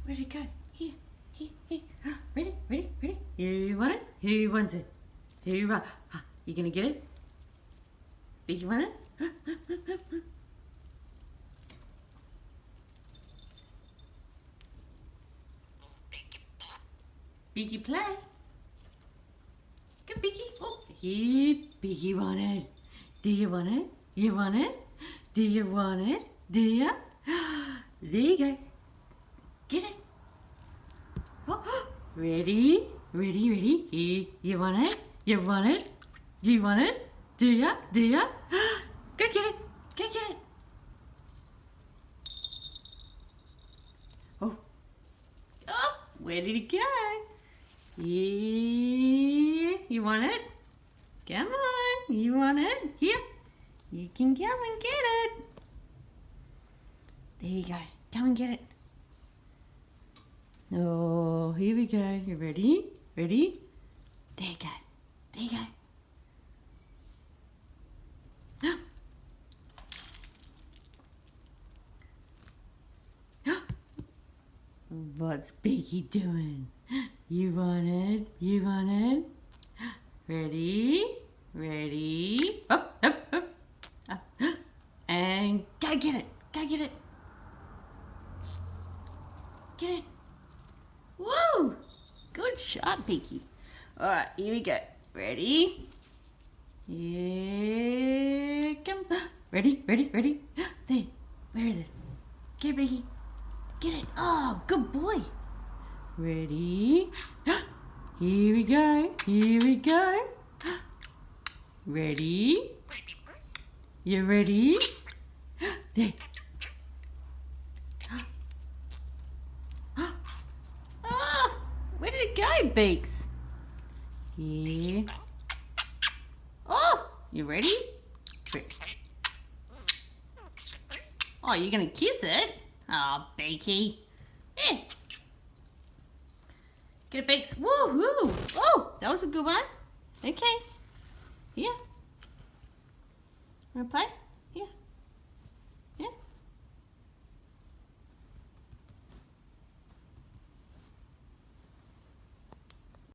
Where'd it go? Here. Ready? You want it? Who wants it? Who wants? You gonna get it? Beaky want it? Beaky play. Good Beaky. Oh, here. Beaky want it. Do you want it? You want it? Do you want it? Do ya? There you go. Get it. Oh, ready? Here. You want it? You want it? Do you want it? Do ya? Go get it. Oh, where did it go? Yeah, you want it? Come on, you want it? Here, you can come and get it. There you go, come and get it. Oh, here we go. You ready? There you go. What's Beaky doing? You want it? Ready? Up. And go get it. Get it. Woo! Good shot, Beaky. Alright, here we go. Ready? Here it comes. Ready? There. Where is it? Get it, Beaky. Get it. Oh, good boy. Ready? Here we go. Ready? You ready? There. Oh, where did it go, Beaks? Here. Oh, you ready? Oh, you're gonna kiss it? Oh, Beaky. Yeah. Get it, Beaks. Woo-hoo. Oh, that was a good one. Okay. Yeah. Wanna play?